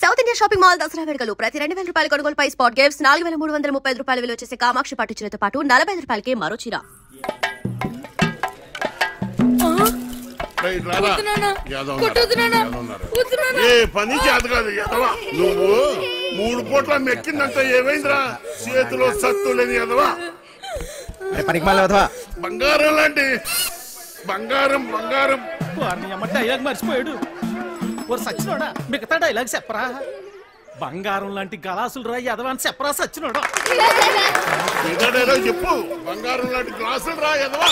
South India shopping mall Dasara వేడుకలు ప్రతి 2000 రూపాయల కొనుగోలుపై స్పాట్ గిఫ్ట్స్ 4335 రూపాయల విలువ చేసే కామాక్షి పట్టు చీరతో పాటు 45 రూపాయలకి మరో చీర. నువ్వు 3 పూట్ల మెక్కిందంటే ఏమైందిరా? చేతిలో సత్తు లేని ఎదవా, బంగారం లాంటి బంగారం బంగారం డైలాగ్ మర్చిపోయాడు. సచ్చినోడా మిగతా డైలాగ్ చెప్పరా? బంగారం లాంటి గలాసులు రా ఎదవా అని చెప్పరా సచ్చినోడా? డైలాగ్ చెప్పు. బంగారం లాంటి గ్లాసులు రా ఎదవా.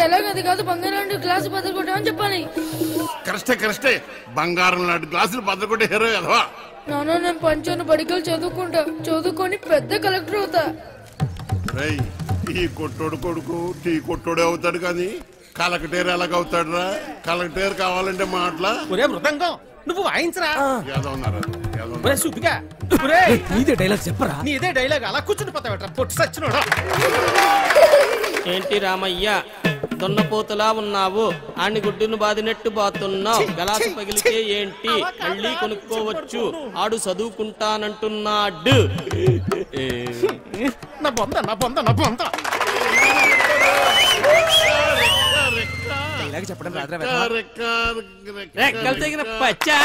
డైలాగ్ అది కాదు, బంగారం లాంటి గ్లాసు బద్దలుకొట్టామని చెప్పాలి. కరెక్టే. బంగారం లాంటి గ్లాసులు బద్దలుకొట్టే హీరో ఎదవా. నాన్న నేను పంచాను బడికలు చదువుకొని పెద్ద కలెక్టర్ అవుతా. ఈ కొట్టోడు కొడుకు టీ కొట్టోడే అవుతాడు కానీ కలెక్టర్ ఎలాగవుతాడు రా? కలెక్టర్ కావాలంటే మాటలా మృదంగం నువ్వు వాయించరా? నీదే డైలాగ్ చెప్పరా? నీదే డైలాగ్ అలా కూర్చుని పోతావట పొట్టు సచ్చినోడా. ఏంటి రామయ్య దున్నపోతులా ఉన్నావు, ఆని గుడ్డును బాదినట్టు బాతున్నావు, గలాసు పగిలితే ఏంటి మళ్ళీ కొనుక్కోవచ్చు, ఆడు చదువుకుంటానంటున్నాడు. నా బొంద చెప్పడం రెక్కలు తెగిన పచ్చా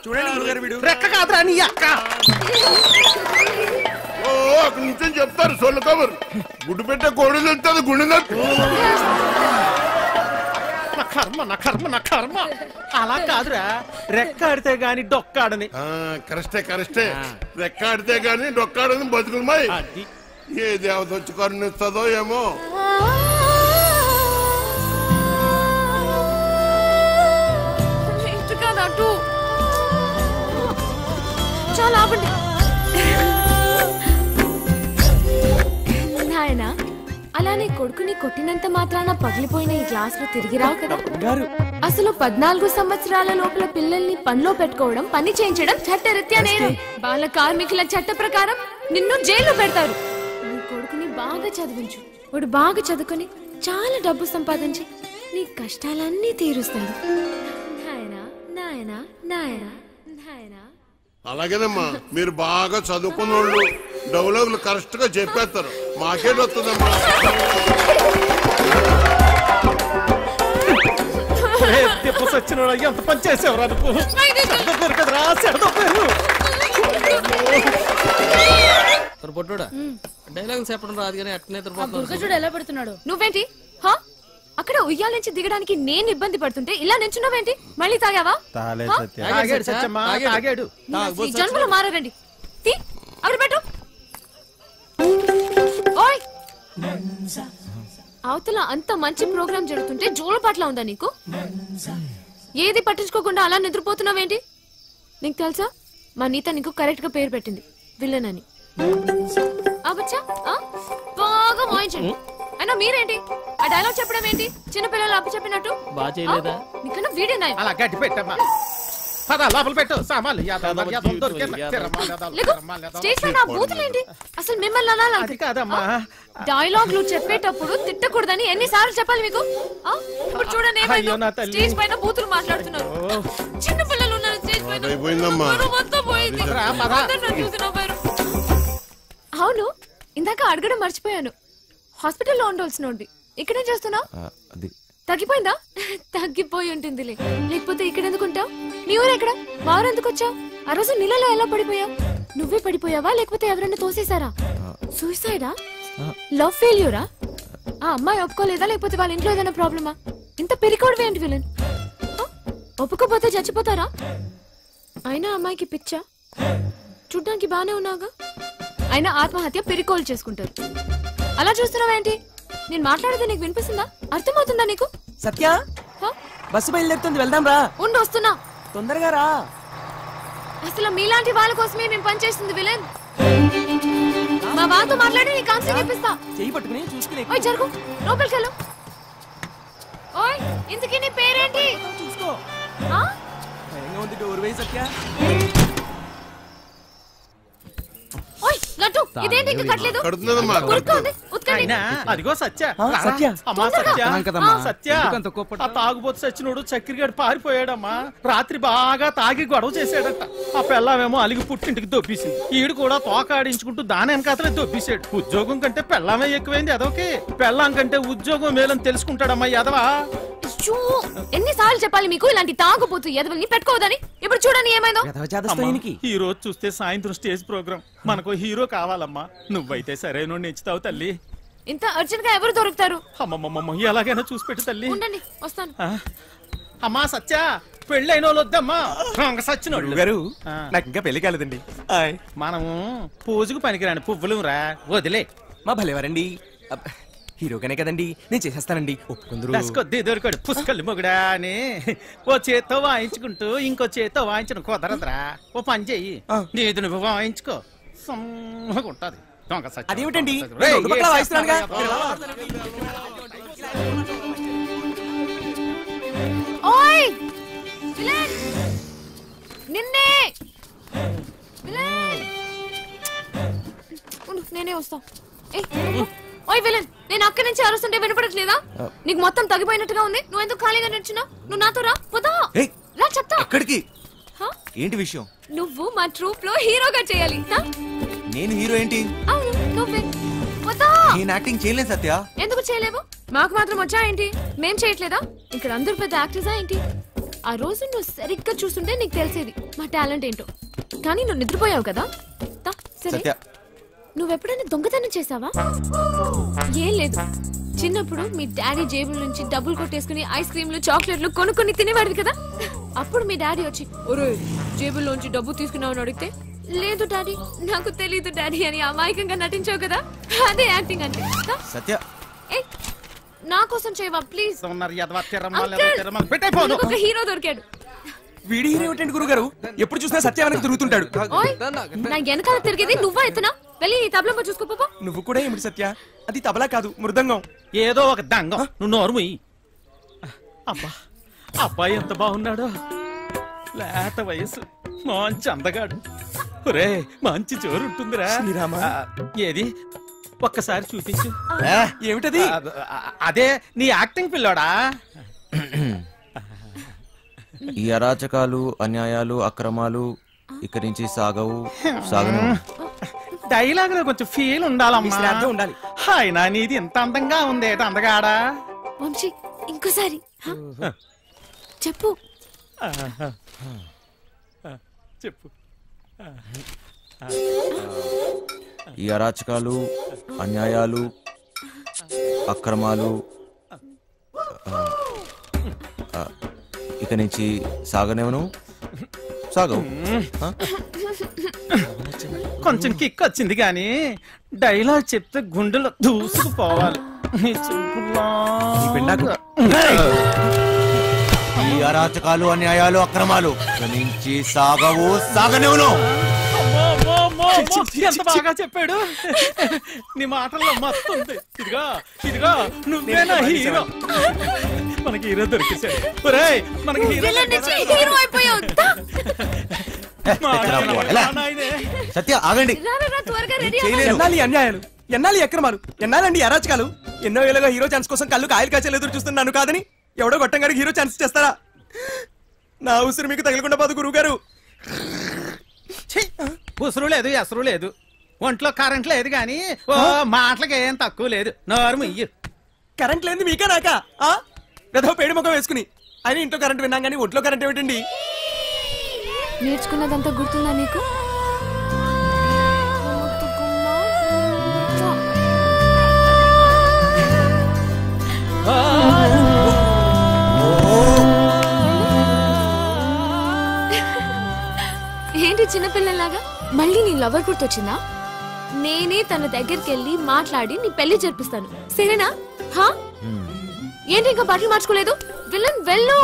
చూడండి రెక్క కాదురా నీ అక్క. అక్కడి నుంచి చెప్తారు సొల్లు కబురు. గుడ్డు పెట్టే కోడి తెలుస్తుంది గుండె. నా కర్మ అలా కాదురా, రెక్కాడితే గాని డొక్కాడని. కరెక్టే. రెక్కాడితే గాని డొక్కాడని బతుకులమాయి. ఏ దేవత వచ్చి కరుణిస్తుందో ఏమో. చాలా ఆపండి నాయన. అలానే కొడుకుని కొట్టినంత మాత్రాన పగిలిపోయిన ఈ గ్లాసులు తిరిగి రావు కదా. అసలు 14 సంవత్సరాల లోపల పిల్లల్ని పనిలో పెట్టుకోవడం, పని చేయించడం చట్టరీత్యా నేరం. బాల కార్మికుల చట్ట ప్రకారం నిన్ను జైల్లో పెడతారు. నీ కొడుకుని బాగా చదివించు. వాడు బాగా చదువుకొని చాలా డబ్బు సంపాదించి నీ కష్టాలన్నీ తీరుస్తాడు. నాయనా. అలాగేనమ్మా, మీరు బాగా చదువుకున్న వాళ్ళు డైలాగులు కరెక్ట్ గా చెప్పేస్తారు. మాకేట్ వస్తుందమ్మా. సచ్చినోడా ఎంత పని చేసేవరా నువ్వు? పొట్టుడా డైలాగ్ చెప్పడం రాదు కానీ అట్నే ఎలా పెడుతున్నాడు? నువ్వేంటి అక్కడ ఉయ్యాలించి దిగడానికి నేను ఇబ్బంది పడుతుంటే ఇలా నించున్నావేంటి? మళ్ళీ తాగావా? జన్మలో మారండి. పెట్టు. ఓయ్ అవతల అంత మంచి ప్రోగ్రామ్ జరుగుతుంటే జోలపాట్లా ఉందా నీకు? ఏది పట్టించుకోకుండా అలా నిద్రపోతున్నావేంటి? నీకు తెలుసా మా నీత నీకు కరెక్ట్ గా పేరు పెట్టింది, విలన్ అని. బాగా మోయించండి. అయినా మీరేంటి ఆ డైలాగ్ చెప్పడం ఏంటి? చిన్నపిల్లలు అప్పు చెప్పినట్టు. నీకన్నా వీడియో అలా గట్టి పెట్టమ్మా. లోపల పెట్టు సామాన్లు. అసలు మిమ్మల్ని డైలాగ్లు చెప్పేటప్పుడు తిట్టకూడదని ఎన్నిసార్లు చెప్పాలి మీకు? ఇప్పుడు చూడండి స్టేజ్ పైన బూతులు మాట్లాడుతున్నారు. చిన్న పిల్లలు ఉన్నారు స్టేజ్ పైన. అవును, ఇందాక అడగడం మర్చిపోయాను. హాస్పిటల్లో ఉండాల్సినోండి ఇక్కడేం చేస్తున్నావు? తగ్గిపోయిందా? తగ్గిపోయి ఉంటుందిలే, లేకపోతే ఇక్కడ ఎందుకుంటావు? నీ ఊరు ఎక్కడ? మా ఊరు ఎందుకు వచ్చావు? ఆ రోజు నీళ్ళలో ఎలా పడిపోయావు? నువ్వే పడిపోయావా లేకపోతే ఎవరైనా తోసేశారా? సూసైడా? లవ్ ఫెయిల్యూరా? ఆ అమ్మాయి ఒప్పుకోలేదా లేకపోతే వాళ్ళ ఇంట్లో ఏదైనా ప్రాబ్లమా? ఇంత పెరికోవడం ఏంటి విలన్? ఒప్పుకోపోతే చచ్చిపోతారా? అయినా అమ్మాయికి పిచ్చా? చూడ్డానికి బానే ఉన్నాగా. అయినా ఆత్మహత్య పెరికోలు చేసుకుంటారు. అలా చూస్తున్నావేంటి? నేను మాట్లాడేది నీకు వినిపిస్తుందా? అర్థమవుతుందా నీకు? సత్య బస్సు బయలుదేరుతుంది, వెళ్దాం రా. ఉండు వస్తున్నా, తొందరగా రా. అసలు మీలాంటి వాళ్ళ కోసమే మేము పనిచేస్తుంది విలన్. మా వాళ్ళతో మాట్లాడి నీ కౌన్సిలింగ్ ఇప్పిస్తా. చెయ్యి పట్టుకుని చూసుకుని ఓయ్ జరుగు, లోపలికి వెళ్ళు. ఓయ్ ఇంతకీ నీ పేరేంటి? చూసుకో. భయంగా ఉంది, డోర్ వేయి సత్య. ఓయ్ లడ్డు, ఇదేంటి ఇంకా కట్టలేదు? అయినా అదిగో సత్య సత్య. అమ్మా సత్య కదమ్మా. సత్య ఎందుకంత కోపడ్డా? ఆ తాగుబోతు సచ్చినోడు చక్కెరగాడు పారిపోయాడమ్మా. రాత్రి బాగా తాగి గొడవ చేశాడట. ఆ పెళ్ళామేమో అలిగి పుట్టింటికి దొబ్బేసింది. ఈడు కూడా తోకాడించుకుంటూ దాని వెనకాతలే దొబ్బేశాడు. ఉద్యోగం కంటే పెళ్ళామే ఎక్కువైంది ఎదవకి. పెళ్ళాం కంటే ఉద్యోగం మేలని తెలుసుకుంటాడమ్మా ఎదవా. ఎన్నిసార్లు చెప్పాలి మీకు ఇలాంటి తాగుబోతు ఎదవల్ని పెట్టుకోవద్దని? ఇప్పుడు చూడండి ఏమైందో. ఈ రోజు చూస్తే సాయంత్రం స్టేజ్ ప్రోగ్రామ్. మనకు హీరో కావాలమ్మా. నువ్వైతే సరైన నెచ్చుతావు తల్లి. ఇంత అర్జెంట్ గా ఎవరు దొరుకుతారు? అమ్మమ్మమ్మ ఎలాగైనా చూసి పెట్టు తల్లి. ఉండండి వస్తాను. అమ్మా సత్య పెళ్ళైన వాళ్ళు వద్దమ్మా. సచ్చినోడు గారు నాకు ఇంకా పెళ్లి కాలేదండి. మనము పూజకు పనికిరాని పువ్వులు రా వదిలే. మా భలేవారండి. హీరోగానే కదండి, నేను చేసేస్తానండి. ఒప్పుకుందరు. కొద్ది దొరికాడు పుష్కలు మొగుడా అని ఓ చేత్తో వాయించుకుంటూ ఇంకో చేత్తో వాయించడం కుదరదురా. ఓ పని చెయ్యి, నీది నువ్వు వాయించుకో. సమ్మగుంటది. అదేమిటండి వాయిస్తున్నానుగా. ఓయ్ విలన్! నిన్నే విలన్! ఉండు, నేనే వస్తా. ఓయ్ విలన్, నేను అక్కడి నుంచి అరుస్తుంటే వినపడట్లేదా? నీకు మొత్తం తగ్గిపోయినట్టుగా ఉంది. నువ్వు ఎందుకు ఖాళీగా నడుచున్నావు? నువ్వు నాతో రా. పోతా రా చెప్తా. ఎక్కడికి? ఏంటి విషయం? నువ్వు మా ట్రూప్ లో హీరోగా చేయాలి. నేను హీరో ఏంటి? అవును నువ్వే. పోతా. నేను యాక్టింగ్ చేయలేను సత్య. ఎందుకు చేయలేవు? మాకు మాత్రం వచ్చా ఏంటి? మేం చేయట్లేదా? ఇక్కడ అందరు పెద్ద యాక్టర్సా ఏంటి? ఆ రోజు నువ్వు సరిగ్గా చూస్తుంటే నీకు తెలిసేది మా టాలెంట్ ఏంటో. కానీ నువ్వు నిద్రపోయావు కదా. సరే, నువ్వెప్పుడైనా దొంగతనం చేసావా? ఏం లేదు, చిన్నప్పుడు మీ డాడీ జేబుల నుంచి డబ్బులు కొట్టేసుకుని ఐస్ క్రీమ్లు చాక్లెట్లు కొనుక్కొని తినేవాడివి కదా. అప్పుడు మీ డాడీ వచ్చి ఒరే జేబుల్లోంచి డబ్బు తీసుకున్నావని అడిగితే లేదు డాడీ నాకు తెలీదు డాడీ అని అమాయకంగా నటించావు కదా. అదే యాక్టింగ్ అంటే. సత్య నా కోసం చేయవా ప్లీజ్? ఒక హీరో దొరికాడు. వీడి హీరో ఏంటండి గురుగారు? ఎప్పుడు చూసినా సత్య వెనక తిరుగుతుంటాడు. నా వెనకాల తిరిగేది నువ్వా ఎత్తునా? వెళ్ళి నీ తబలంగా చూసుకోపో. నువ్వు కూడా ఏమిటి సత్య? అది తబలా కాదు, మృదంగం. ఏదో ఒక దంగం. నువ్వు నోరుముయి. అబ్బా అబ్బాయి ఎంత బాగున్నాడో. లేత వయసు, మంచి అందగాడు. ఒరే మంచి జోరు ఉంటుందిరా. ఏది ఒక్కసారి చూపించు. ఏమిటది? అదే నీ యాక్టింగ్ పిల్లోడా. ఈ అరాచకాలు, అన్యాయాలు, అక్రమాలు ఇక్కడి నుంచి సాగవు. డైలాగ్ లో కొంచెం ఫీల్ ఉండాలమ్మా. ఉండాలి. అయినా నీది ఇంత అందంగా ఉంది అందగాడా. వంశీ ఇంకోసారి చెప్పు. చెప్పు. ఈ అరాచకాలు, అన్యాయాలు, అక్రమాలు ఇక నుంచి సాగనేవను. సాగవు. కొంచెం కిక్ వచ్చింది కానీ డైలాగ్ చెప్తే గుండెలో దూసుకుపోవాలి. ఈ అరాచకాలు, అన్యాయాలు, అక్రమాలు ఇక నుంచి సాగవు. సాగనేవను. ఎంత బాగా చెప్పాడు. నీ మాటల్లో మస్తు ఉంది. ఇదిగా ఇదిగా నువ్వేనా హీరో. మనకి హీరో దొరికేశాడు. మనకి హీరో అయిపోయావు. సత్య ఆగండి. ఎన్నాలి అన్యాయాలు, ఎన్నాలి అక్రమాలు, ఎన్నాలండి అరాచకాలు. ఎన్నో ఏళ్ళగా హీరో ఛాన్స్ కోసం కళ్ళు కాయలు కాచేలు ఎదురు చూస్తున్నాను కాదని ఎవడో గొట్టంగాడికి హీరో ఛాన్స్ చేస్తారా? నా ఉసురు మీకు తగలకుండా పోదు గురువు గారు. ఉసురు లేదు, ఎసరు లేదు, ఒంట్లో కరెంట్ లేదు గాని మాటలకి ఏం తక్కువ లేదు. నోరు ముయ్యు. కరెంట్ లేదు మీకా నాకా? ఏదో పేడి ముఖం వేసుకుని ఆయన ఇంట్లో కరెంట్ విన్నాం కానీ ఒంట్లో కరెంట్ ఏమిటండి? నేర్చుకున్నదంతా గుర్తుందా నీకు? ఏంటి చిన్నపిల్లలాగా మళ్ళీ నీ లవర్ గుర్తొచ్చిందా? నేనే తన దగ్గరికి వెళ్ళి మాట్లాడి నీ పెళ్లి జరిపిస్తాను, సరేనా? ఏంటి ఇంకా బట్టలు మార్చుకోలేదు? విలన్ వెళ్ళు,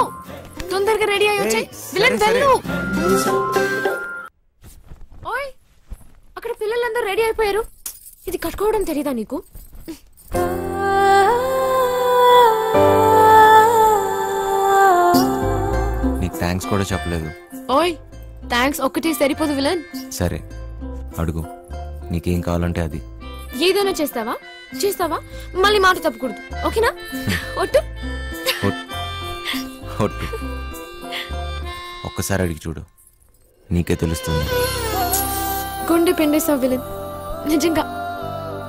తొందరగా రెడీ అయ్యి వచ్చాయి. విలన్ వెళ్ళు. ఓయ్ అక్కడ పిల్లలందరూ రెడీ అయిపోయారు. ఇది కట్టుకోవడం తెలీదా నీకు? నీకు థ్యాంక్స్ కూడా చెప్పలేదు. ఓయ్ థ్యాంక్స్ ఒక్కటే సరిపోదు విలన్. సరే అడుగు, నీకేం కావాలంటే అది. ఏదైనా చేస్తావా? చేస్తావా? మళ్ళీ మాట తప్పకూడదు, ఓకేనా? ఒట్టు. ఒట్టు. ఒక్కసారి అడిగి చూడు, నీకే తెలుస్తుంది. గుండె పిండేసావు విలన్. నిజంగా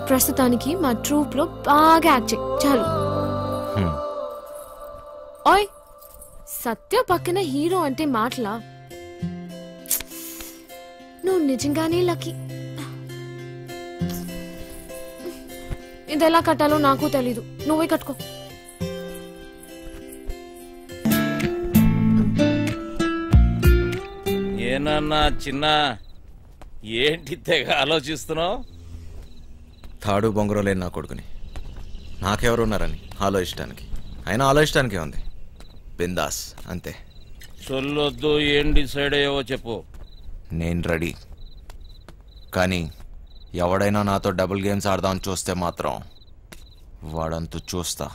ప్రస్తుతానికి మా ట్రూప్ లో బాగా యాక్ట్ చేయి చాలు. ఓయ్, సత్య పక్కన హీరో అంటే మాటలా? నువ్వు నిజంగానే లక్కీ. ఇది ఎలా కట్టాలో నాకు తెలీదు, నువ్వే కట్టుకో. ఏనన్నా చిన్న, ఏంటి తెగ ఆలోచిస్తున్నావు? తాడు బొంగరం లేని నా కొడుకుని నాకెవరున్నారని ఆలోచించడానికి. అయినా ఆలోచించడానికే ఉంది, బిందాస్ అంతే. సొల్లొద్దు, ఏం డిసైడ్ అయ్యావో చెప్పు. నేను రెడీ, కానీ ఎవడైనా నాతో డబుల్ గేమ్స్ ఆడదామని చూస్తే మాత్రం వాడంతూ చూస్తా.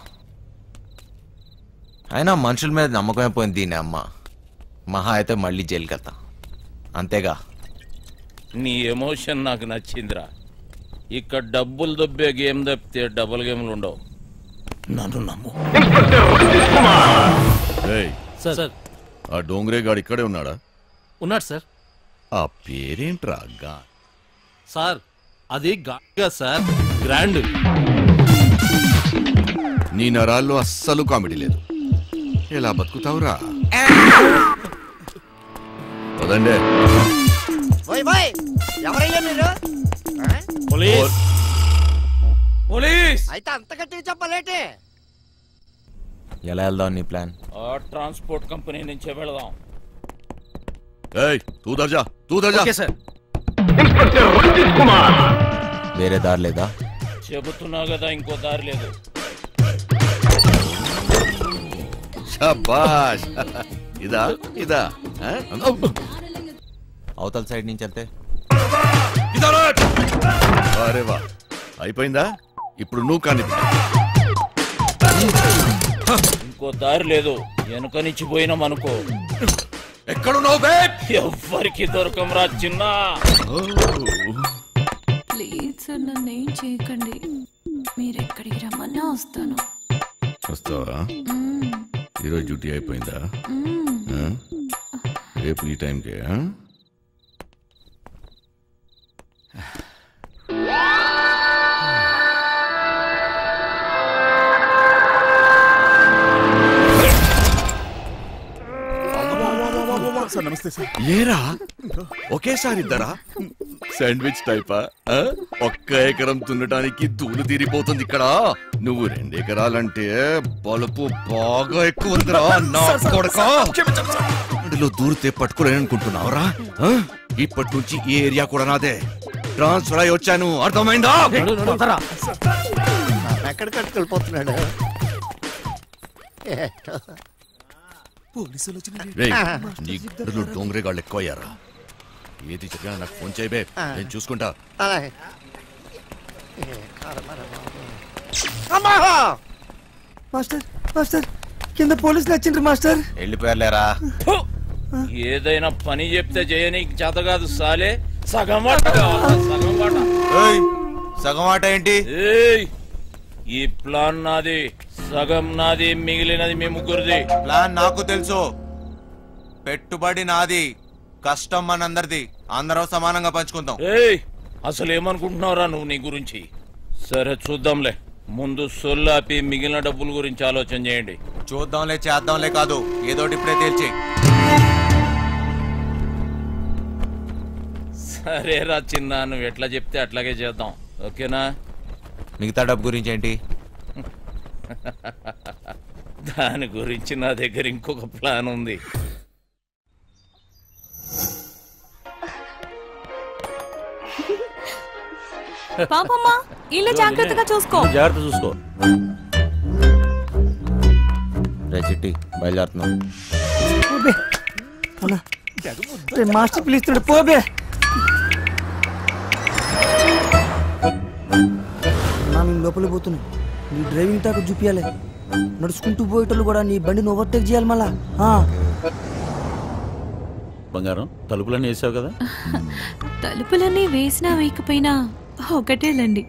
అయినా మనుషుల మీద నమ్మకమే పోయింది దీని అమ్మ. మహా అయితే మళ్ళీ జైలుకి వెళ్తా, అంతేగా. నీ ఎమోషన్ నాకు నచ్చిందిరా. ఇక్కడ డబ్బులు దొబ్బే గేమ్ తప్పితే డబుల్ గేమ్లు ఉండవు, నన్ను నమ్ము. సార్ ఆ డోంగ్రే గాడు ఇక్కడే ఉన్నాడా? ఉన్నాడు సార్. ఆ పేరేంట్రా? సార్ అది గా సార్, గ్రాండ్. నీ నరాల్లో అస్సలు కామెడీ లేదు. ఎలా బతుకుతావురా? పదండే. ఎవరయ్యా మీరు? పోలీస్. పోలీస్ అయితే అంత గట్టిగా చెప్పలేటే? ఎలా వెళ్దాం నీ ప్లాన్? ఆ ట్రాన్స్పోర్ట్ కంపెనీ నుంచే వెళదాం. ఏయ్, తూ దర్జా, తూ దర్జా. Okay sir. వేరే దారి లేదా? చెబుతున్నా కదా, ఇంకో దారి లేదు. శభాష్. ఇదా ఇదా? అవతల సైడ్ నుంచి వెళ్తే అరే వా, అయిపోయిందా? ఇప్పుడు నువ్వు కానీ ఇంకో దారి లేదు, వెనుక నుంచి పోయినాం అనుకో. ఎక్కడున్నావు బే? ఎవ్వరికి దొరకంరా చిన్న. ప్లీజ్ సార్, నన్ను ఏం చేయకండి. మీరు ఎక్కడికి రమ్మన్నా వస్తాను. వస్తావా? ఈరోజు డ్యూటీ అయిపోయిందా? రేపు ఈ టైంకే? ఏరా ఒకేసారి ఇద్దరా? శాండ్విచ్ టైపా? ఒక్క ఎకరం తున్నడానికి దూలు తీరిపోతుంది ఇక్కడ. నువ్వు 2 ఎకరాలంటే బలుపు బాగా ఎక్కువ ఉందిరా నా కొడకా. అందులో దూరితే పట్టుకోలేననుకుంటున్నావురా? ఇప్పటి నుంచి ఈ ఏరియా కూడా నాదే. ట్రాన్స్ఫర్ అయి వచ్చాను, అర్థమైందా? ఎక్కడ కట్టుకెళ్ళిపోతున్నాడు? నీకు డోంగ్రే గాళ్ళు ఎక్కువ అయ్యారా? ఏది చెప్పినా నాకు ఫోన్ చేయబే, నేను చూసుకుంటా. మాస్టర్ మాస్టర్, కింద పోలీసులు వచ్చిండ్రు మాస్టర్. వెళ్ళిపోయారులేరా. ఏదైనా పని చెప్తే చేయనీకి చేత కాదు సాలే. సగం వాట కావాలా? సగం వాట. సగం వాట ఏంటి? ఈ ప్లాన్ నాది, సగం నాది, మిగిలినది మీ ముగ్గురిది. ప్లాన్ నాకు తెలుసు. పెట్టుబడి నాది, కష్టం మనందరిది. అందరం సమానంగా పంచుకుందాం. అసలు ఏమనుకుంటున్నావురా నువ్వు నీ గురించి? సరే చూద్దాంలే, ముందు సొల్లాపి మిగిలిన డబ్బుల గురించి ఆలోచన చేయండి. చూద్దాంలే చేద్దాంలే కాదు, ఏదోటి ఇప్పుడే తేల్చి. సరేరా చిన్న, నువ్వు ఎట్లా చెప్తే అట్లాగే చేద్దాం, ఓకేనా? మిగతా డబ్బు గురించి ఏంటి? దాని గురించి నా దగ్గర ఇంకొక ప్లాన్ ఉంది. పాపమ్మా, ఇల్లు జాగ్రత్తగా చూసుకో. జాగ్రత్త చూసుకో. రే చిట్టి, బయలుదేరుతున్నాం. మాస్టర్ పిలుస్తున్నాడు, పోబే. మేము లోపల పోతున్నాం. నీ డ్రైవింగ్ టాక్ చూపించాలి. నడుచుకుంటూ పోయేటోళ్ళు కూడా నీ బండిని ఓవర్టేక్ చేయాలి మళ్ళా. బంగారం, తలుపులన్నీ వేసావు కదా? తలుపులన్నీ వేసినా వేయకపోయినా ఒకటేలండి.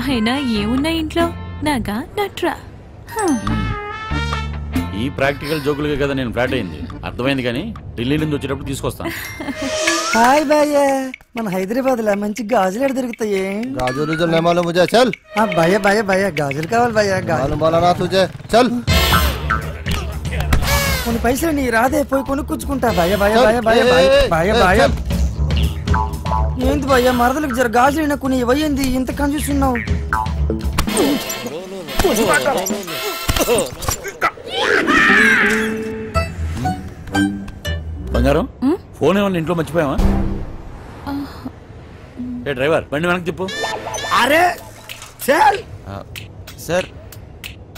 అయినా ఏమున్నా ఇంట్లో నాగా నట్రా. ఈ ప్రాక్టికల్ జోకులుగా కదా నేను ఫ్లాట్ అయింది. అర్థమైంది, కానీ ఢిల్లీ నుంచి వచ్చేటప్పుడు తీసుకొస్తాను. హాయ్ భయ్య, మన హైదరాబాద్ లో మంచి గాజులు ఎక్కడ దొరుకుతాయి? गाजर उजर नहीं मालूम मुझे, चल। భయ్య భయ్య భయ్య గాజులు కావాలి భయ్య. मालूम बोला ना तुझे, चल। కొన్ని పైసలు నీ రాదే, పోయి కొనుక్కుంటా భయ్య భయ్య భయ్య భయ్య భయ్య భయ్య. ఏంది భయ్య, మరదలకు జర గాజులు కొన్ని ఇవ్వయింది, ఇంత కన్ఫ్యూజ్ ఉన్నావు? బంగారం, ఫోన్ ఏమన్నా ఇంట్లో మర్చిపోయావా? ఏ డ్రైవర్, బండి వెనక్కి తిప్పు. अरे चल। సార్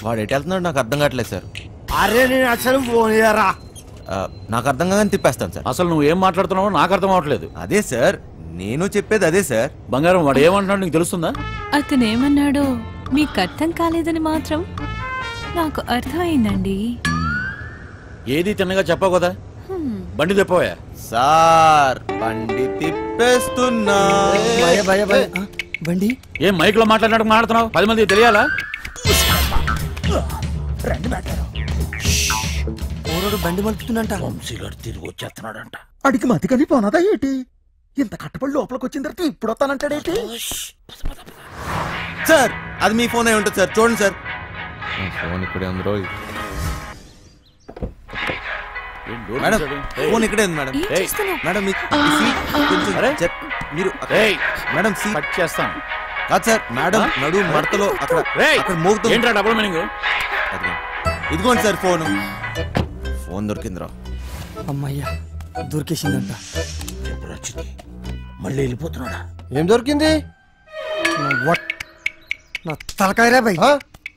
వాడు ఎటు వెళ్తున్నాడు నాకు అర్థం కావట్లేదు సార్. अरे నేను అసలు ఫోన్ చేయరా. నాకు అర్థం కాగానే తిప్పేస్తాను సార్. అసలు నువ్వు ఏం మాట్లాడుతున్నావో నాకు అర్థం అవట్లేదు. అదే సార్ నేను చెప్పేది, అదే సార్. బంగారం, వాడు ఏమంటున్నాడు నీకు తెలుస్తుందా? అతనేమన్నాడో మీకు అర్థం కాలేదని మాత్రం నాకు అర్థమైందండి. ఏది తిన్నగా చెప్పావు కదా, బండి తిప్పవా? సార్ బండి తిప్పేస్తున్నా. భయ్య భయ్య భయ్య బండి ఏం మైక్ లో మాట్లాడినట్టు మాట్లాడుతున్నావు? 10 మంది తెలియాలా? ఓరోడు బండి మలుపుతుందంట. వంశీగాడు తిరిగి వచ్చేస్తున్నాడంట. అడిగి మతికని పోనదా ఏంటి? ఇంత కట్టబడి లోపలికి వచ్చిన తర్వాత ఇప్పుడు వస్తానంటాడేంటి? సార్ అది మీ ఫోన్ అయి ఉంటుంది సార్, చూడండి సార్. ఫోన్ ఇక్కడే ఉంది రోజు. మేడం ఫోన్ ఇక్కడే ఉంది మేడం. మేడం మీరు మేడం సీట్ చేస్తాను కాదు సార్. మేడం నడు మడతలో అక్కడ మోగుతుంది. Double meaning? ఇదిగోండి సార్ ఫోన్. ఫోన్ దొరికిందిరా. అమ్మయ్యా దొరికేసిందంట. మళ్ళీ వెళ్ళిపోతున్నాడా? ఏం దొరికింది? నా తలకాయరా భయ్.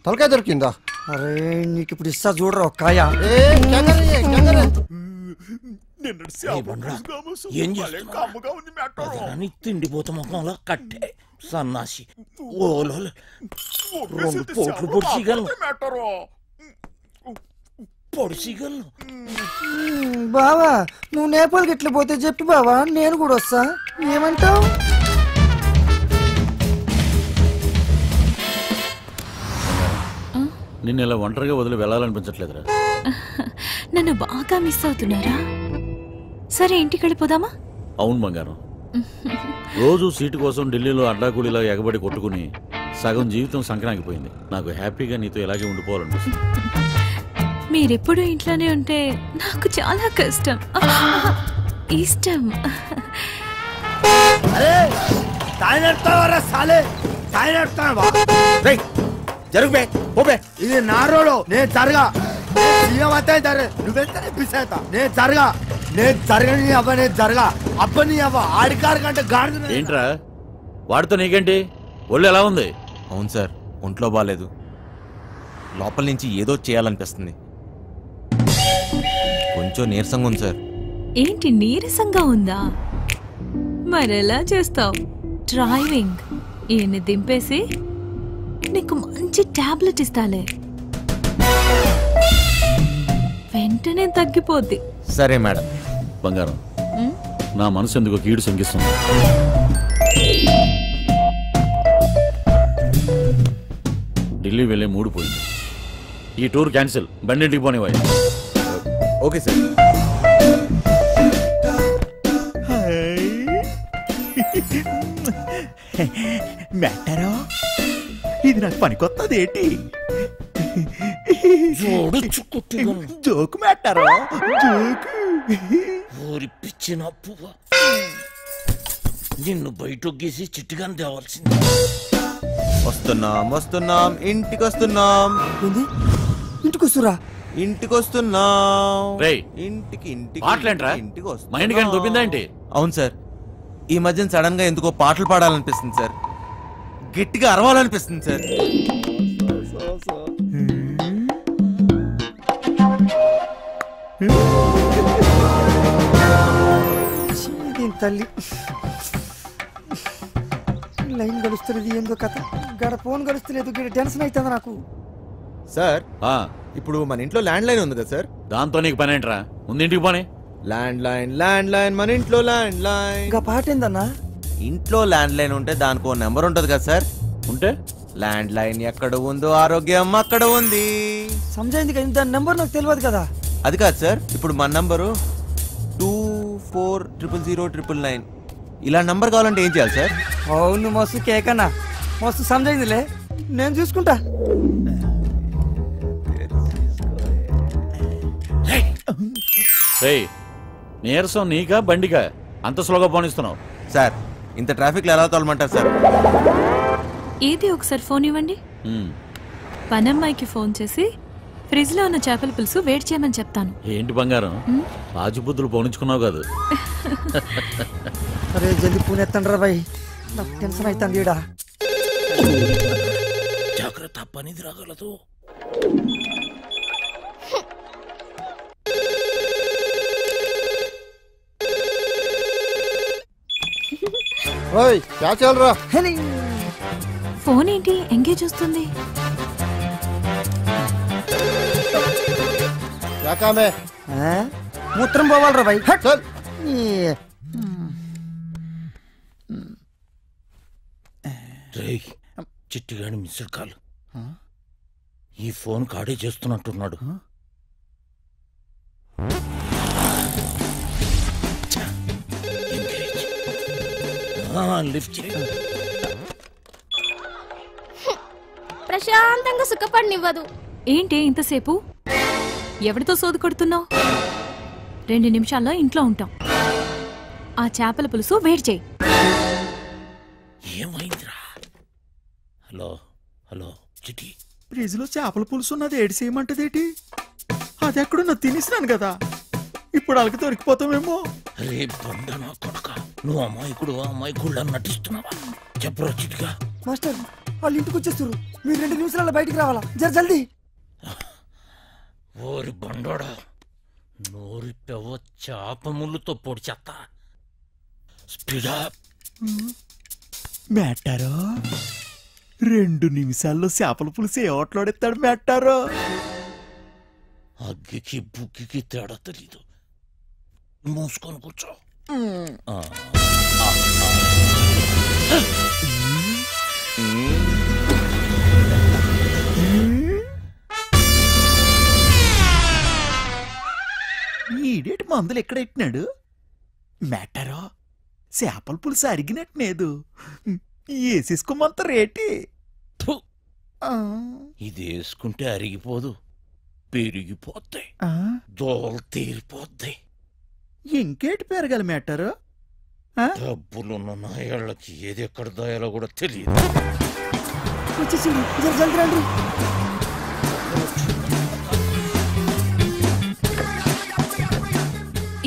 తలకాయ దొరికిందా? అరే నీకు ఇప్పుడు ఇస్తా చూడరా ఒక్కాయ. ఏం చేస్తున్నావు? తిండిపోతా ముఖంలో కట్టే సన్నాసి. ఓలో 2 పోట్లు పొడిచిగలను. బావా నువ్వు నేపాల్కి ఎట్లా పోతే చెప్పి బావా, నేను కూడా వస్తా. ఏమంటావు? నిన్ను ఇలా ఒంటరిగా వదిలి వెళ్ళాలనిపించట్లేదురా. నన్ను బాగా మిస్ అవుతున్నారా? సరే ఇంటికి వెళ్ళిపోదామా? అవును బంగారం, రోజు సీటు కోసం ఢిల్లీలో అడ్డాకూలీలా ఎగబడి కొట్టుకుని సగం జీవితం సంక్రాంతిపోయింది. నాకు హ్యాపీగా నీతో ఇలాగే ఉండిపోవాలనిపిస్తుంది. మీరెప్పుడు ఇంట్లోనే ఉంటే నాకు చాలా కష్టం, ఇష్టం. ఇది నా రోడ్, నేను జరగా. సీఎం అయితే నువ్వెంతనే పిసేతా. నేను జరగా, నేను జరగని అవ్వ, నేను జరగా అబ్బని అవ్వ. ఆడికారు కంటే గాడి. ఏంట్రా వాడితో నీకేంటి? ఒళ్ళు ఎలా ఉంది? అవును సార్, ఒంట్లో బాగాలేదు. లోపల నుంచి ఏదో చేయాలనిపిస్తుంది. కొంచెం నీరసంగా ఉంది సార్. ఏంటి నీరసంగా ఉందా? మరెలా చేస్తావు? డ్రైవింగ్ ఈయన్ని దింపేసి నీకు మంచి టాబ్లెట్ ఇస్తాలే, వెంటనే తగ్గిపోద్ది. సరే మేడం. బంగారం, నా మనసు ఎందుకు కీడు శంకిస్తుంది. ఢిల్లీ వెళ్ళే మూడు పోయింది. ఈ టూర్ క్యాన్సిల్, బండింటికి పోనివ్వాలి. Okay sir. మెట్టరో ఇది నాకు పనికొత్తది ఏంటి? జోకు మెట్టరో జోకు. ఊరి పిచ్చినప్పు నిన్ను బయటొగ్గేసి చిట్టుగాని తేవాల్సింది. వస్తున్నాం వస్తున్నాం, ఇంటికి వస్తున్నాం. ఇంటికి వస్తురా? ఇంటికి వస్తున్నాం. ఇంటికి దొబ్బిందా? అవును సార్, ఈ మధ్యన సడన్ గా ఎందుకో పాటలు పాడాలనిపిస్తుంది సార్, గట్టిగా అరవాలనిపిస్తుంది సార్. తల్లి లైన్ గడుస్తున్నది, ఏందో కథ. గడ ఫోన్ గడుస్తలేదు, టెన్షన్ అవుతుంది నాకు. సార్ ఇప్పుడు మన ఇంట్లో ల్యాండ్ లైన్ ఉంది కదా సార్? దాంతో నీకు పని ఏంట్రా? ముందు ఇంటికి పోనీ. ల్యాండ్ లైన్ మన ఇంట్లో ల్యాండ్ లైన్. ఇంకా పాట ఏందన్నా? ఇంట్లో ల్యాండ్ లైన్ ఉంటే దానికి నెంబర్ ఉంటది కదా సార్, ఉంటే ల్యాండ్ లైన్ ఎక్కడ ఉందో ఆరోగ్యం అక్కడ ఉంది. సమజైంది కదా, దాని నెంబర్ నాకు తెలియదు కదా. అది కాదు సార్, ఇప్పుడు మన నంబరు 24000999. ఇలా నంబర్ కావాలంటే ఏం చేయాలి సార్? అవును మస్తు కేకన్నా, మస్తు సమజైందిలే, నేను చూసుకుంటా. నీరసం నీకా బండికా అంత స్లోగా పోనిస్తున్నావు? సార్ ఇంత ట్రాఫిక్ లో ఎలా తోలమంటారు సార్? ఏది ఒకసారి ఫోన్ ఇవ్వండి. పనమ్మాయికి ఫోన్ చేసి ఫ్రిడ్జ్ లో ఉన్న చేపల పులుసు వేడి చేయమని చెప్తాను. ఏంటి బంగారం, రాజుబుద్ధులు పోనించుకున్నావు కాదు? అరే జల్దీ పూణె ఎత్తండి రా బాయ్, నాకు టెన్షన్ అవుతుంది ఈడ. జాగ్రత్త, పనిది రాగలదు. ఫోన్ ఏంటి ఎంగేజ్ వస్తుంది? మూత్రం పోవాలరా బాయ్. చిట్టిగాని మిస్డ్ కాల్. ఈ ఫోన్ కాడే చేస్తున్నట్టున్నాడు. ప్రశాంతంగా సుఖపడినివ్వదు. ఏంటి ఇంతసేపు? ఎవరితో సోదు కొడుతున్నావు? 2 నిమిషాల్లో ఇంట్లో ఉంటాం. ఆ చేపల పులుసు వేడి చేయి. ఏమైందిరా? హలో హలో చిటి, ఫ్రిడ్జ్ లో చేపల పులుసు ఉన్నది ఏడు చేయమంటదేటి? అది ఎక్కడున్నా తినేసినాను కదా, ఇప్పుడు వాళ్ళకి దొరికిపోతామేమో. రే బండనా కొడక, నువ్వు అమ్మాయికుడు నటిస్తున్నావా? చెప్పరా చిటిగా. మాస్టర్ వాళ్ళు ఇంటికి వచ్చేస్తారు, మీరు 2 నిమిషాలలో బయటికి రావాలా, జల్దీ. ఓరి బండోడా, నోరి పెవ చేప ముళ్ళుతో పొడి చెత్త. స్పీడా మేటారో 2 నిమిషాల్లో చేపల పులుసు ఏ ఓట్లాడెత్తాడు మేటారో. అగ్గికి బుగ్గికి తేడా తెలీదు. మూసుకొని కూర్చో. ఈడేటి మందులు ఎక్కడెట్టినాడు మేటారో? చేపల పులుసు అరిగినట్టులేదు, వేసేసుకోమంత రేటి. ఇది వేసుకుంటే అరిగిపోదు, పెరిగిపోతాయి, దోలు తీరిపోద్ది. ఇంకేటి పెరగాలి మేటారు? డబ్బులున్న నాయాళ్ళకి ఏది ఎక్కడ దాయాలో కూడా తెలియదు.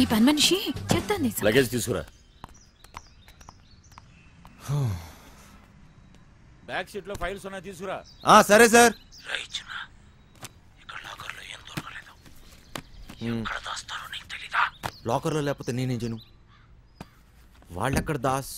ఈ పని మనిషి చెప్తాను. లగేజ్ తీసుకురా. బ్యాక్ సీట్ లో ఫైల్స్ ఉన్నాయి, తీసుకురా. సరే సార్. లాకర్ లో లేకపోతే నేనేం చేయను? వాళ్ళెక్కడ దాస్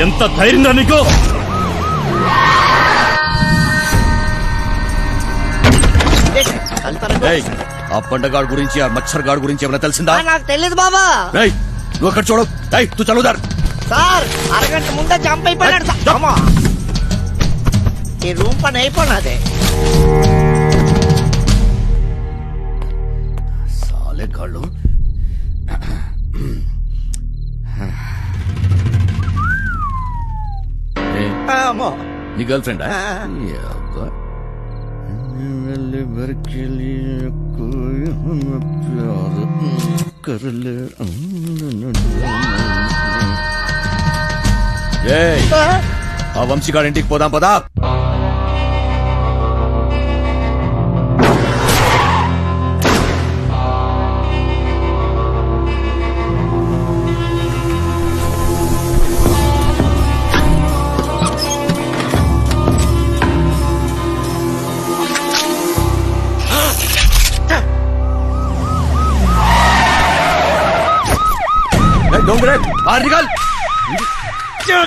ఎంత ధైర్యంగా నీకు? ఆ పండగాడు గురించి, ఆ మచ్చర్ గాడు గురించి ఏమైనా తెలిసిందా? నాకు తెలియదు బాబా. నువ్వు అక్కడ చూడు, తూ చదువుదారు. సార్ అరగంట ముందే జంప్ అయిపోయాడు. ఈ రూమ్ పని అయిపోయినదే. సాలే గాళ్ళు. నీ గర్ల్ ఫ్రెండ్? ఆ వంశీగాడి ఇంటికి పోదాం పదా.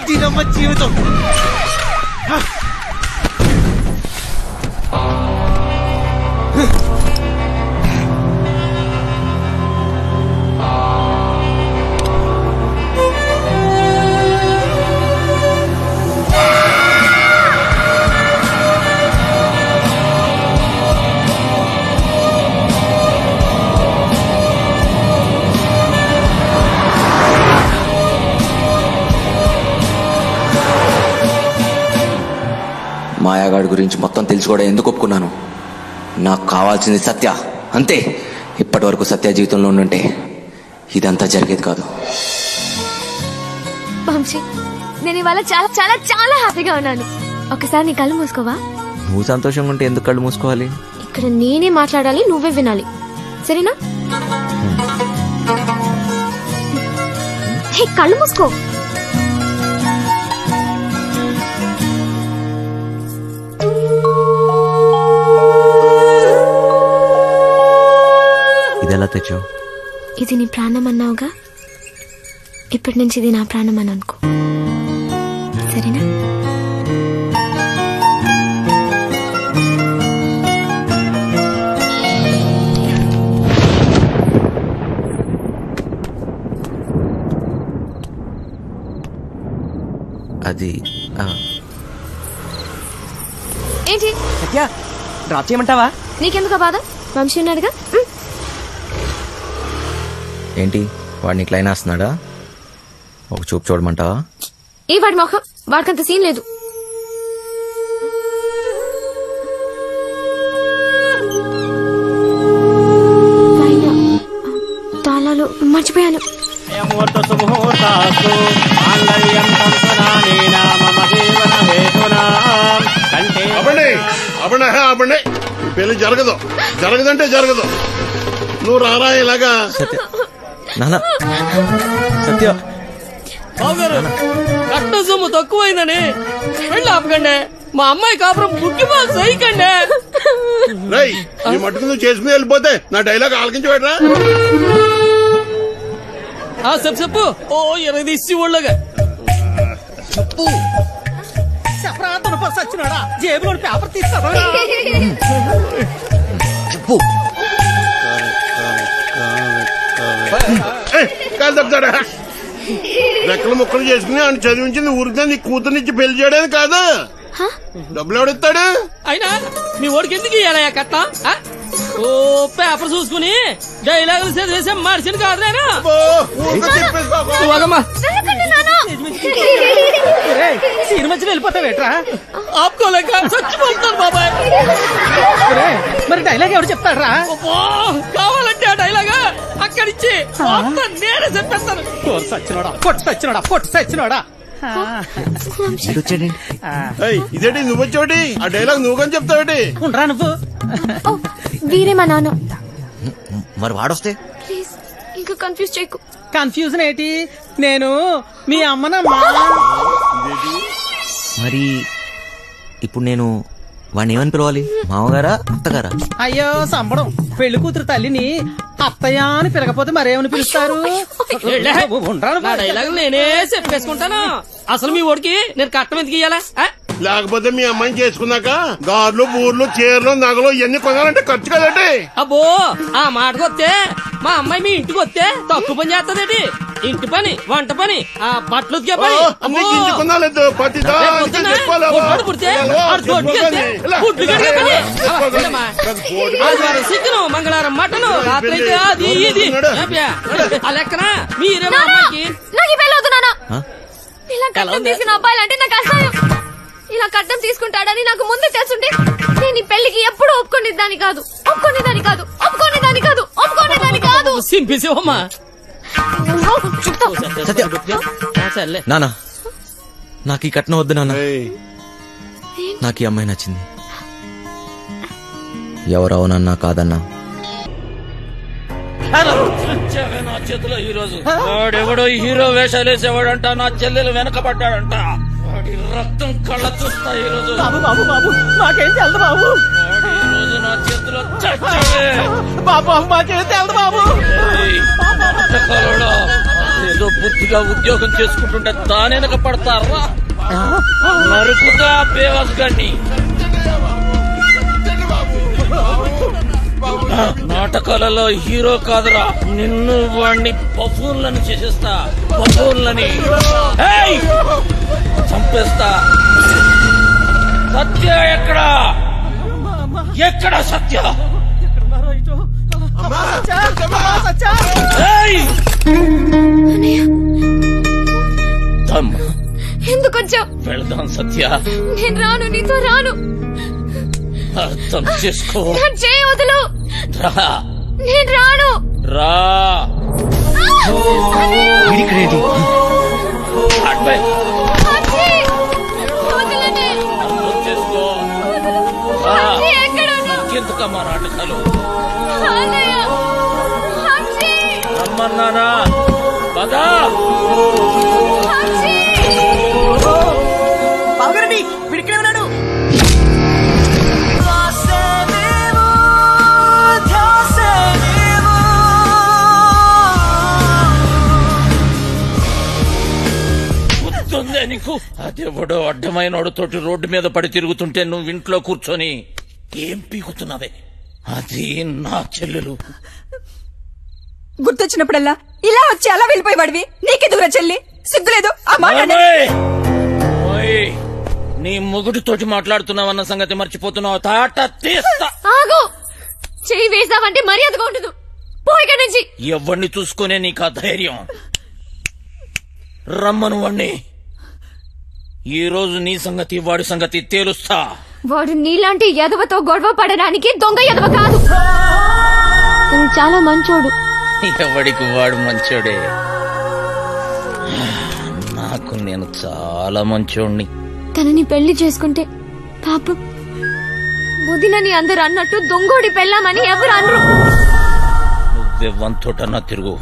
దీనమ్మ జీవితం. మాయాగాడి గురించి మొత్తం తెలుసుకోవడం ఎందుకు ఒప్పుకున్నాను? నాకు కావాల్సింది సత్య, అంతే. ఇప్పటి వరకు సత్య జీవితంలో ఉండుంటే ఇదంతా జరిగేది కాదు. వంశీ, నేను ఇవాళ చాలా చాలా చాలా హ్యాపీగా ఉన్నాను. ఒకసారి నీ కళ్ళు మూసుకోవా? నువ్వు సంతోషంగా ఉంటే ఎందుకు కళ్ళు మూసుకోవాలి? ఇక్కడ నేనే మాట్లాడాలి, నువ్వే వినాలి, సరేనా? హే, కళ్ళు మూసుకో. ఇదెలా తెచ్చావు? ఇది నీ ప్రాణం అన్నావుగా, ఇప్పటి నుంచి ఇది నా ప్రాణం అని అనుకో, సరేనా? అది ఏంటి? సత్య, డ్రాప్ చేయమంటావా? నీకెందుకు బాధ? వంశీ ఉన్నాడుగా. ఏంటి వాడిని క్లైన్ వేస్తున్నాడా? ఒక చూపు చూడమంటావా? ఏ వాడి మొహం, వాడికంత సీన్ లేదు. తాళాలు మర్చిపోయాను. పెళ్లి జరగదు, జరగదంటే జరగదు. నువ్వు రారా ఇలాగా. సత్య బావగారు, కట్న సొమ్ము తక్కువైందని వెళ్ళి ఆపకండి. మా అమ్మాయి కాపురం బుక్కి బాగా సైకండి. రై, నీ మట్టుకు నువ్వు చేసుకుని వెళ్ళిపోతే నా డైలాగ్ ఆలకించి పెట్టరా. చెప్పు. ఓ 20 తీసి ఒళ్ళగా చెప్పు. చెప్పరా తనపర్ సచ్చినాడా? జేబులో పేపర్ తీస్తావా? చెప్పు. కాదు తప్పుతాడా? రెక్కలు ముక్కలు చేసుకుని ఆయన చదివించింది ఊరికే నీ కూతురునిచ్చి పెళ్లి చేయడానికి కాదు. డబ్బులు ఎవడిస్తాడు? అయినా మీ ఓడికి ఎందుకు ఇయ్యాలయ్యా కట్నం? ఓ పేపర్ చూసుకుని డైలాగులు చదివేసే మనిషిని కాదు నేను. సినిమా వెళ్ళిపోతావేట్రా? ఆపుకోలేక చచ్చిపోతాను బాబాయ్. మరి డైలాగ్ ఎవరు చెప్తాడ్రా? కావాలంటే ఆ డైలాగ్ అక్కడిచ్చి నేనే చెప్పేస్తాను. సచ్చినోడా ఇదేంటి నువ్వు వచ్చావుటి? ఆ డైలాగ్ నువ్వు కానీ చెప్తావుటి? ఉండరా నువ్వు? వీరే మా నాన్న. మరి వాడొస్తే ప్లీజ్ ఇంకా కన్ఫ్యూజ్ చేయకు. కన్ఫ్యూజన్ ఏంటి? నేను మీ అమ్మనమ్మా. మరి ఇప్పుడు నేను వాడిని ఏమని పిలవాలి? మామగారా, అత్తగారా? అయ్యో సంబడం, పెళ్లి కూతురు తల్లిని అత్తయ్య అని పిలకపోతే మరేమని పిలుస్తారు? డైలాగ్ నేనే చెప్పేసుకుంటాను. అసలు మీ ఓడికి నేను కట్టం ఎందుకు ఇయ్యాలా? లేకపోతే మీ అమ్మాయిని చేసుకున్నాక గార్లు, బూర్లు, చీరలు, నగలు ఇవన్నీ కొనాలంటే ఖర్చు కదండి. అబ్బో, ఆ మాటకు వస్తే మా అమ్మాయి మీ ఇంటికి వస్తే తక్కువ పని చేస్తదేటి? ఇంటి పని, వంట పని, ఆ బట్టలు ఉతికే పని. చికెను, మంగళవారం మటను, రాత్రి అయితే అది ఇది. ఆ లెక్కన మీరే మా అమ్మాయికి ఇలా కట్టం తీసిన అబ్బాయిలంటే నాకు అసహ్యం. ఇలా కట్టం తీసుకుంటాడని నాకు ముందే తెలుసుంటే నేను ఈ పెళ్లికి ఎప్పుడు ఒప్పుకునేదాన్ని కాదు. సింపిసివమ్మా. నానా, నాకు ఈ కట్నం వద్దు నాన్న. నాకు ఈ అమ్మాయి నచ్చింది. ఎవరవునన్నా కాదన్నా నా చేతిలో ఈ రోజు వాడెవడో హీరో వేషాలు వేసేవాడంట. నా చెల్లెలు వెనకబడ్డాడంట. వాడి రక్తం కళ్ళ చూస్తా ఈ రోజు. బాబు మాకేం తెలదు బాబు. ఈ రోజు నా చేతిలో చచ్చావే బాబు. మాకేం తెలదు బాబు. ఏదో బుద్ధిగా ఉద్యోగం చేసుకుంటుంటే దానెనక పడతారా? నరుకుతా బేవస్ గాన్ని. నాటకాలలో హీరో కాదురా, నిన్ను వాణ్ణి బఫూన్లను చేసేస్తా. బఫూన్లని చంపేస్తా. సత్య ఎక్కడా? ఎక్కడ సత్య? ఎందుకు వచ్చావు? వెళదాం సత్య. నేను రాను, నీతో రాను. అర్థం చేసుకో. వదులు. రా. నేను రాను. రా. ఎందుకమ్మా నాటకాలు? రమ్మన్నానా? పదా. బావగారండి, వీడిక్కడే ఉన్నాడు. గుర్తుందే నీకు? అదెవడో అడ్డమైనోడుతోటి రోడ్డు మీద పడి తిరుగుతుంటే నువ్వు ఇంట్లో కూర్చొని ఏం పీకుతున్నావే? అది నా చెల్లెలు. గుర్తొచ్చినప్పుడల్లా ఇలా వచ్చి అలా వెళ్ళిపోయేవాడివి. నీకెదుగురా చెల్లి? సిగ్గులేదు? నీ మొగుడితోటి మాట్లాడుతున్నావన్న సంగతి మర్చిపోతున్నావు. తాట తీస్తా. ఆగు. చెయ్యి వేసావంటే మర్యాదగా ఉండదు. పోయిక నుంచి. ఎవరిని చూసుకునే నీకు ఆ ధైర్యం? రమ్మను వాణ్ణి. ఈ రోజు నీ సంగతి వాడి సంగతి తేలుస్తా. వాడు నీలాంటి ఎదవతో గొడవ పడడానికి దొంగ ఎదవ కాదు. చాలా మంచోడు. ఎవడికి వాడు మంచోడే. నాకు నేను చాలా మంచోడిని. తనని పెళ్లి చేసుకుంటే పాపం వదినని అందరు అన్నట్టు దొంగోడి పెళ్ళామని ఎవరు అనరు. నువ్వెవ్వంతోటన్నా తిరుగు,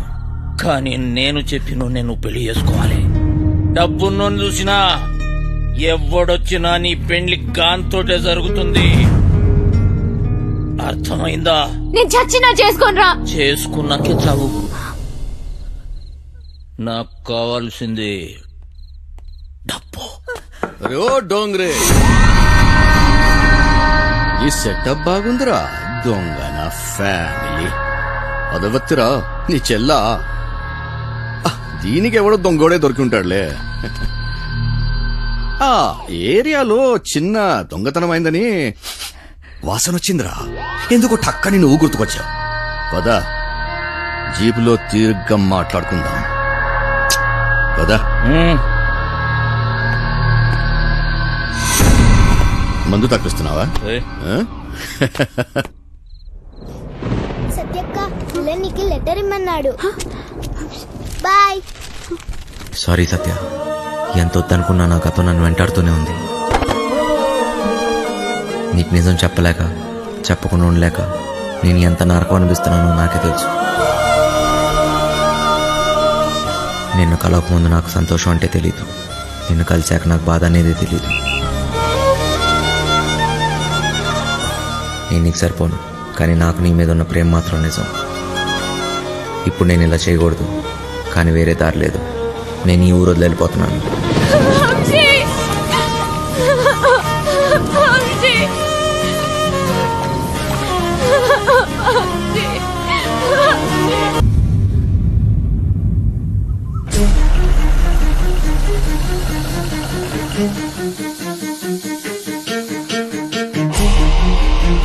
కానీ నేను చెప్పిన నేను పెళ్లి చేసుకోవాలి. డబ్బున్నోని చూసినా ఎవడొచ్చినా నీ పెళ్లి గాంతోటే జరుగుతుంది. అర్థమైందా? నేను చచ్చినా చేసుకోనరా. చేసుకున్నాకే చావు. నాకు కావాల్సింది డబ్బు. అరే డోంగ్రే, ఈ సెటప్ బాగుందిరా. దొంగ నా ఫ్యామిలీ అదవత్తిరా నీ చెల్లా. దీనికి ఎవడో దొంగోడే దొరికి ఉంటాడులే. ఆ ఏరియాలో చిన్న దొంగతనమైందని వాసన వచ్చిందిరా. ఎందుకో టక్కని నువ్వు గుర్తుకొచ్చావు. పదా జీపులో తీర్ఘ మాట్లాడుకుందాం. పదా. మందు తప్పిస్తున్నావా? సత్యక్క నీకు లెటర్ ఇమ్మన్నాడు. బాయ్. సారీ సత్య, ఎంత వద్దనుకున్నా నా గతం నన్ను వెంటాడుతూనే ఉంది. నీకు నిజం చెప్పలేక, చెప్పకుండా ఉండలేక నేను ఎంత నరకం అనిపిస్తున్నానో నాకే తెలుసు. నిన్ను కలవకముందు నాకు సంతోషం అంటే తెలీదు, నిన్ను కలిశాక నాకు బాధ అనేది తెలీదు. నేను నీకు సరిపోను, కానీ నాకు నీ మీద ఉన్న ప్రేమ మాత్రం నిజం. ఇప్పుడు నేను ఇలా చేయకూడదు, కానీ వేరే దారి లేదు. నేను ఈ ఊరు వదిలి వెళ్ళిపోతున్నాను.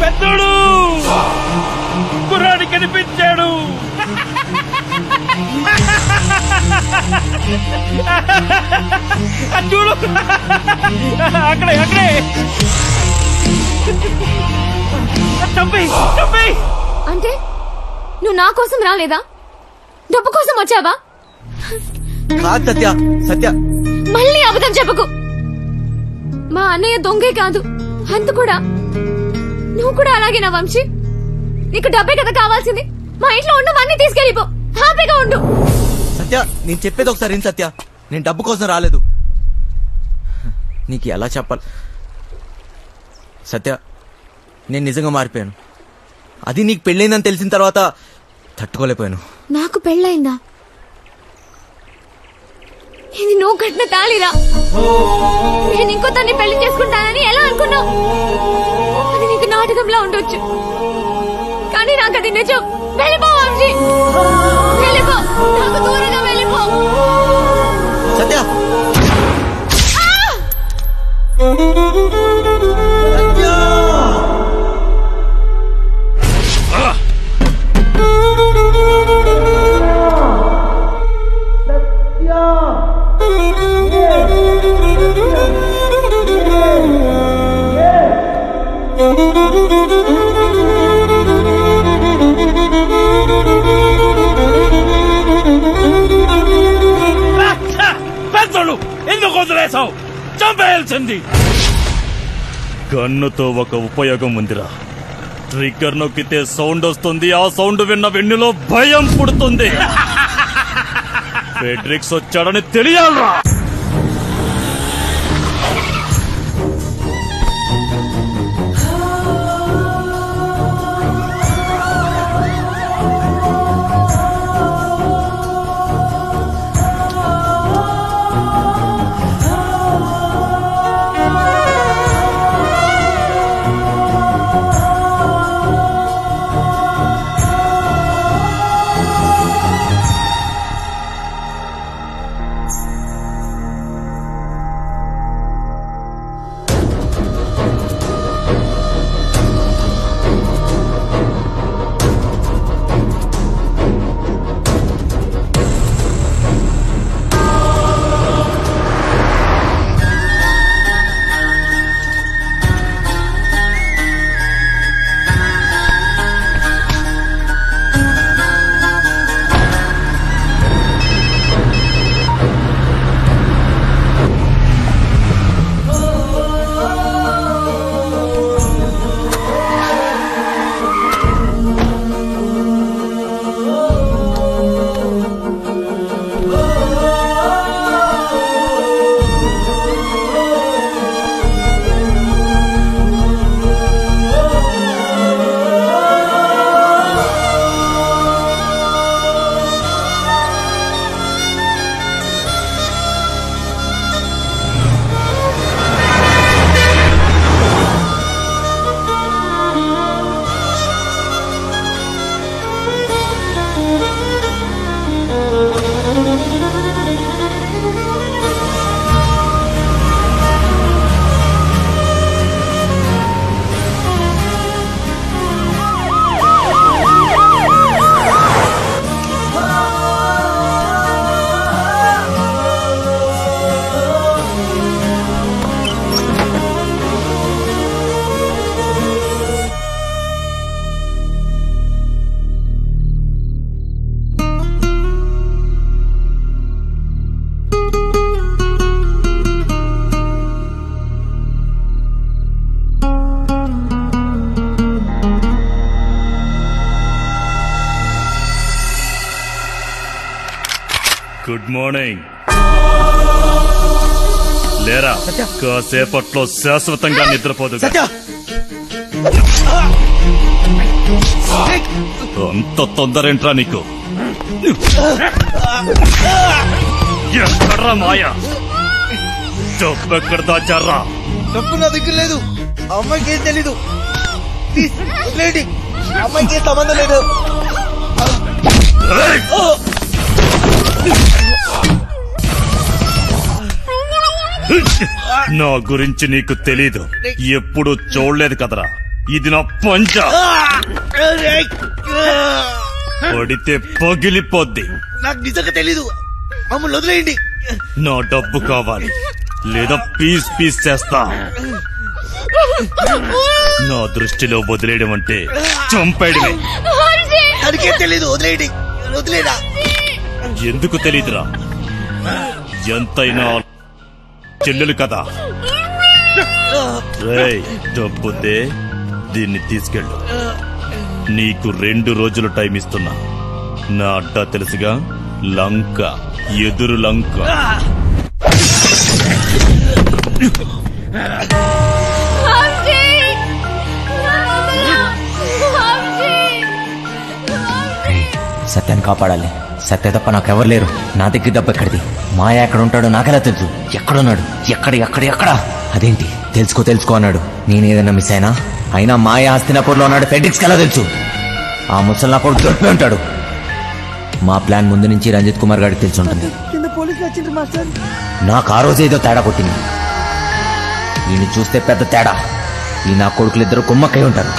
పెద్దోడు కుర్రాడి కనిపించాడు. చూడు అక్కడే అక్కడే. అంటే నువ్వు నా కోసం రాలేదా? డబ్బు కోసం వచ్చావా? సత్య సత్య మళ్ళీ అబద్ధం చెప్పకు. మా అన్నయ్య దొంగే కాదు, అంత కూడా. నువ్వు కూడా అలాగేనా వంశీ? నీకు డబ్బే కదా కావాల్సింది. మా ఇంట్లో ఉన్నవన్నీ తీసుకెళ్ళిపో, హ్యాపీగా ఉండు. సత్య నేను చెప్పేది ఒకసారి సత్య, నేను డబ్బు కోసం రాలేదు. నీకు ఎలా చెప్పాలి సత్య, నేను నిజంగా మారిపోయాను. అది నీకు పెళ్ళైందని తెలిసిన తర్వాత తట్టుకోలేకపోయాను. నాకు పెళ్ళైందా? ఇది నువ్వు కట్టిన తాళిరా. నేను ఇంకో తన్ని పెళ్లి చేసుకుంటానని ఎలా అనుకున్నావు? అది నీకు నాటకంలా ఉండొచ్చు, కానీ నాకు అది నిజం. వెళ్ళిపో వంశీ, వెళ్ళిపో, నాకు దూరంగా వెళ్ళిపో. సత్య పెద్దలు ఎందుకు వదిలేసావు? చంపేయాల్సింది. గన్నుతో ఒక ఉపయోగం ఉందిరా. ట్రిగ్గర్ నొక్కితే సౌండ్ వస్తుంది. ఆ సౌండ్ విన్న వెన్నులో భయం పుడుతుంది. ఫెడ్రిక్స్ వచ్చాడని తెలియాలరా. Good morning. లేరా, కాసేపట్లో శాశ్వతంగా నిద్రపోదు. అంత తొందరేంట్రా నీకు? ఎక్కడ్రా మాయా? డబ్బు ఎక్కడ దాచారా? డబ్బు నా దగ్గర లేదు. అమ్మాయికి ఏం తెలీదు. అమ్మాయికి ఏం సంబంధం లేదు. నా గురించి నీకు తెలీదు. ఎప్పుడు చూడలేదు కదరా. ఇది నా పంచ. పడితే పగిలిపోద్ది. నాకు నిజంగా తెలీదు. మమ్మల్ని వదిలేయండి. నా డబ్బు కావాలి, లేదా పీస్ పీస్ చేస్తా. నా దృష్టిలో వదిలేయడం అంటే చంపేయడమే. తనకేం తెలీదు. వదిలేయండి. వదిలేదా? ఎందుకు తెలీదురా? ఎంతైనా చెల్లెలు కదా. రేయ్, డబ్బుతే దీన్ని తీసుకెళ్ళు. నీకు 2 రోజులు టైం ఇస్తున్నా. నా అడ్డా తెలుసుగా, లంక, ఎదురు లంక. సత్యాన్ని కాపాడాలి. సత్య తప్ప నాకెవరు లేరు. నా దగ్గర డబ్బు ఎక్కడిది? మాయ ఎక్కడ ఉంటాడో నాకెలా తెలుసు? ఎక్కడున్నాడు? ఎక్కడ ఎక్కడ ఎక్కడ? అదేంటి తెలుసుకో అన్నాడు. నేనేదన్నా మిస్ అయినా మాయ హస్తినాపూర్లో ఉన్నాడు. ఫెడ్రిక్స్కి ఎలా తెలుసు? ఆ ముసలి నా కొడుకు దొరికిపోయి ఉంటాడు. మా ప్లాన్ ముందు నుంచి రంజిత్ కుమార్ గారికి తెలిసి ఉంటుంది. నాకు ఆ రోజు ఏదో తేడా కొట్టింది. ఈయన చూస్తే పెద్ద తేడా. ఈ నా కొడుకులిద్దరు కుమ్మక్కై ఉంటారు.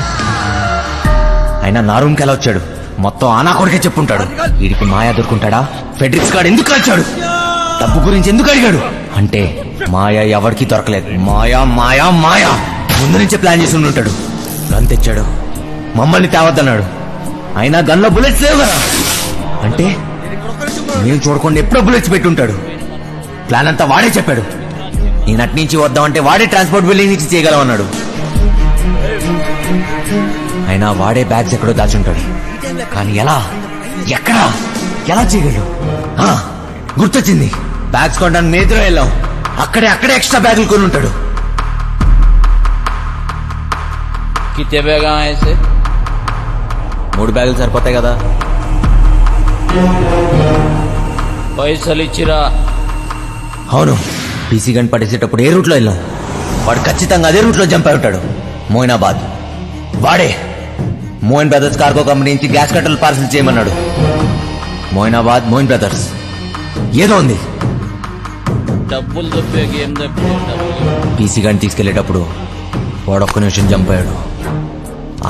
అయినా నా రూమ్కి ఎలా వచ్చాడు? మొత్తం ఆ నా కొడుకే చెప్పుంటాడు. వీడికి మాయా దొరుకుంటాడా? ఫెడ్రిక్స్ గాడు ఎందుకు కలిచాడు? డబ్బు గురించి ఎందుకు అడిగాడు? అంటే మాయా ఎవరికి దొరకలేదు. మాయా మాయా మాయా ముందు నుంచే ప్లాన్ చేసి ఉంటాడు. గన్ తెచ్చాడు, మమ్మల్ని తేవద్దన్నాడు. అయినా గన్లో బుల్లెట్స్ లేవు కదా. అంటే మేము చూడకుండా ఎప్పుడో బుల్లెట్స్ పెట్టుంటాడు. ప్లాన్ అంతా వాడే చెప్పాడు. నేను అట్నుంచి వద్దామంటే వాడే ట్రాన్స్పోర్ట్ బిల్డింగ్ నుంచి చేయగలమన్నాడు. అయినా వాడే బ్యాగ్స్ ఎక్కడో దాచుంటాడు. కానీ ఎలా, ఎక్కడ, ఎలా చేయగలడు? గుర్తొచ్చింది. బ్యాగ్స్ కొనడానికి మేద్రో వెళ్ళాం. అక్కడే ఎక్స్ట్రా బ్యాగులు కొని ఉంటాడు. कितने बैग आए ऐसे? 3 బ్యాగులు సరిపోతాయి కదా. పైసలు ఇచ్చిరా? అవును. పీసీ గన్ పట్టేసేటప్పుడు ఏ రూట్లో వెళ్ళాం? వాడు ఖచ్చితంగా అదే రూట్లో జంప్ అయి ఉంటాడు. మోయినాబాద్. వాడే మోయిన్ బ్రదర్స్ కార్గో కంపెనీ నుంచి గ్యాస్ కట్టలు పార్సల్ చేయమన్నాడు. మోయినాబాద్, మోయిన్ బ్రదర్స్ ఏదో ఉంది. డబ్బులు దొబ్బేకి ఏం దొబ్బే? పీసీ గన్ తీసుకెళ్లేటప్పుడు వాడు ఒక్క నిమిషం జంప్ అయ్యాడు.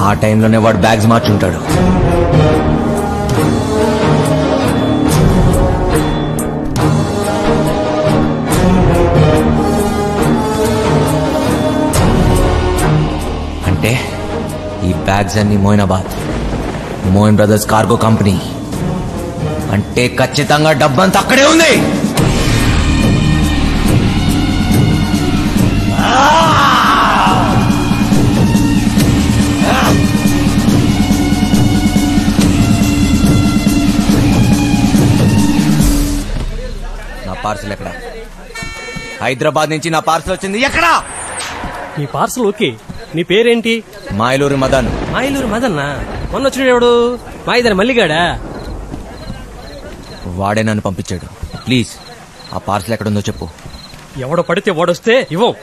ఆ టైంలోనే వాడు బ్యాగ్స్ మార్చుంటాడు. అంటే ఈ బ్యాగ్స్ అన్ని Moinabad, Moin brothers cargo company. అంటే ఖచ్చితంగా డబ్బంతా అక్కడే ఉంది. నా పార్సల్ ఎక్కడ? హైదరాబాద్ నుంచి నా పార్సల్ వచ్చింది. ఎక్కడా? నీ పార్సల్ ఓకే. నీ పేరేంటి? మాయలూరి మదన్. మాయలూరు మదన్నా? మొన్న వచ్చిన ఎవడు? మాయిదారి మల్లిగాడా? వాడే నన్ను పంపించాడు. ప్లీజ్ ఆ పార్సల్ ఎక్కడుందో చెప్పు. ఎవడో పడితే వాడొస్తే ఇవ్వం.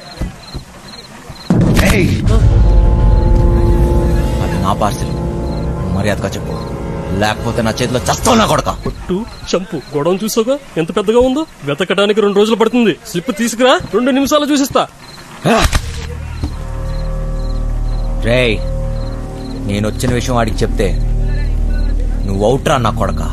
అది నా పార్సల్, మర్యాదగా చెప్పు, లేకపోతే నా చేతిలో చస్తావు నా కొడక. పొట్టు చంపు. గొడవ చూసాగా ఎంత పెద్దగా ఉందో. వెతకడానికి 2 రోజులు పడుతుంది. స్లిప్ తీసుకురా, 2 నిమిషాలు చూసిస్తా. రేయ్, నేను వచ్చిన విషయం వాడికి చెప్తే నువ్వు అవుట్రా నా కొడక.